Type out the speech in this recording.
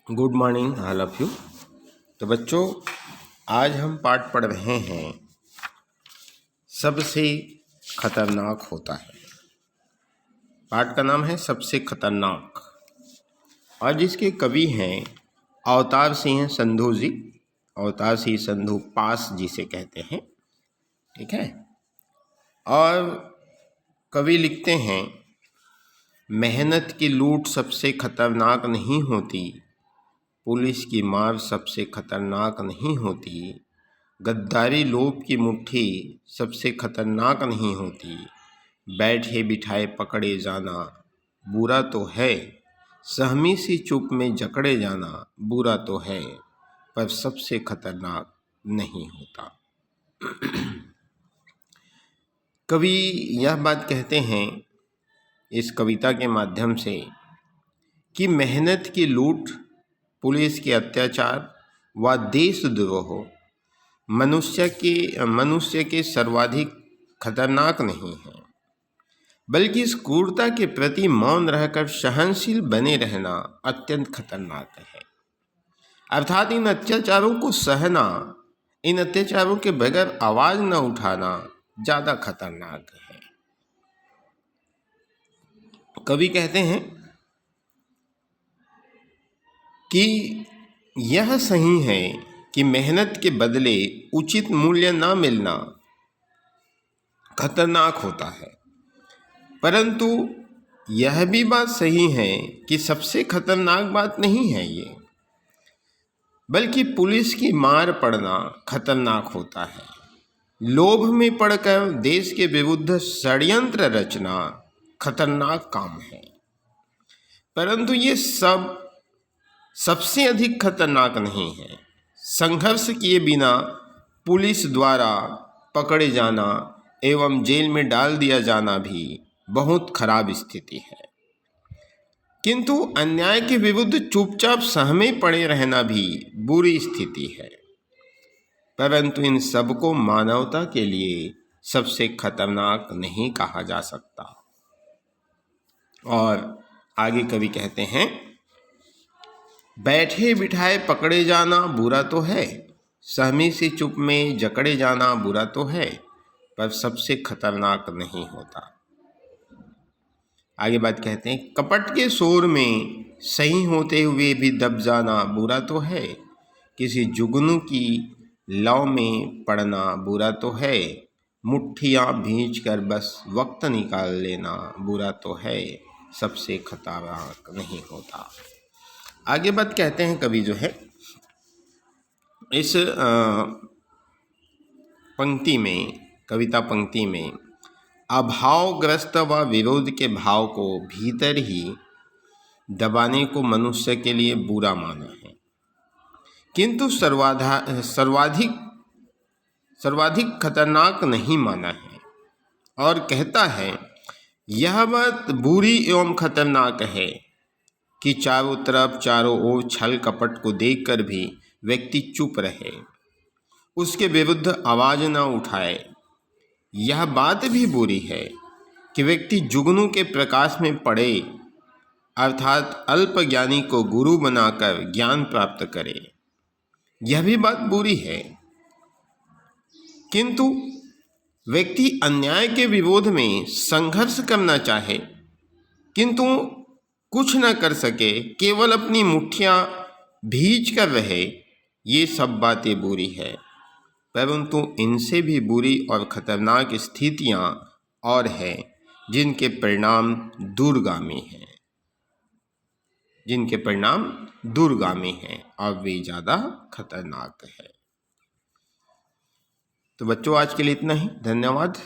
Good morning all of you. तो बच्चों, आज हम पाठ पढ़ रहे हैं सबसे खतरनाक होता है। पाठ का नाम है सबसे खतरनाक, और जिसके कवि हैं अवतार सिंह संधू जी। अवतार सिंह संधू पास जिसे कहते हैं, ठीक है। और कवि लिखते हैं, मेहनत की लूट सबसे खतरनाक नहीं होती, पुलिस की मार सबसे खतरनाक नहीं होती, गद्दारी लोभ की मुट्ठी सबसे खतरनाक नहीं होती, बैठे बिठाए पकड़े जाना बुरा तो है, सहमी सी चुप में जकड़े जाना बुरा तो है, पर सबसे खतरनाक नहीं होता। कवि यह बात कहते हैं इस कविता के माध्यम से कि मेहनत की लूट, पुलिस के अत्याचार व देशद्रोह मनुष्य के सर्वाधिक खतरनाक नहीं है, बल्कि इस क्रूरता के प्रति मौन रहकर सहनशील बने रहना अत्यंत खतरनाक है। अर्थात इन अत्याचारों को सहना, इन अत्याचारों के बगैर आवाज न उठाना ज़्यादा खतरनाक है। कवि कहते हैं कि यह सही है कि मेहनत के बदले उचित मूल्य न मिलना खतरनाक होता है, परंतु यह भी बात सही है कि सबसे खतरनाक बात नहीं है ये, बल्कि पुलिस की मार पड़ना खतरनाक होता है। लोभ में पड़कर देश के विरुद्ध षड्यंत्र रचना खतरनाक काम है, परंतु ये सबसे अधिक खतरनाक नहीं है। संघर्ष किए बिना पुलिस द्वारा पकड़े जाना एवं जेल में डाल दिया जाना भी बहुत खराब स्थिति है, किंतु अन्याय के विरुद्ध चुपचाप सहमे पड़े रहना भी बुरी स्थिति है। परंतु इन सबको मानवता के लिए सबसे खतरनाक नहीं कहा जा सकता। और आगे कवि कहते हैं, बैठे बिठाए पकड़े जाना बुरा तो है, सहमी सी चुप में जकड़े जाना बुरा तो है, पर सबसे खतरनाक नहीं होता। आगे बात कहते हैं, कपट के शोर में सही होते हुए भी दब जाना बुरा तो है, किसी जुगनू की लौ में पड़ना बुरा तो है, मुट्ठियाँ भींच कर बस वक्त निकाल लेना बुरा तो है, सबसे खतरनाक नहीं होता। आगे बात कहते हैं कवि जो है इस पंक्ति में, कविता पंक्ति में अभावग्रस्त व विरोध के भाव को भीतर ही दबाने को मनुष्य के लिए बुरा माना है, किंतु सर्वाधिक खतरनाक नहीं माना है। और कहता है, यह बात बुरी एवं खतरनाक है कि चारों तरफ चारों ओर छल कपट को देखकर भी व्यक्ति चुप रहे, उसके विरुद्ध आवाज न उठाए। यह बात भी बुरी है कि व्यक्ति जुगनू के प्रकाश में पड़े, अर्थात अल्पज्ञानी को गुरु बनाकर ज्ञान प्राप्त करे। यह भी बात बुरी है, किंतु व्यक्ति अन्याय के विरोध में संघर्ष करना चाहे किंतु कुछ न कर सके, केवल अपनी मुट्ठियाँ भींच कर रहे, ये सब बातें बुरी है। परंतु इनसे भी बुरी और खतरनाक स्थितियाँ और हैं जिनके परिणाम दूरगामी हैं, और वे ज़्यादा खतरनाक है। तो बच्चों, आज के लिए इतना ही। धन्यवाद।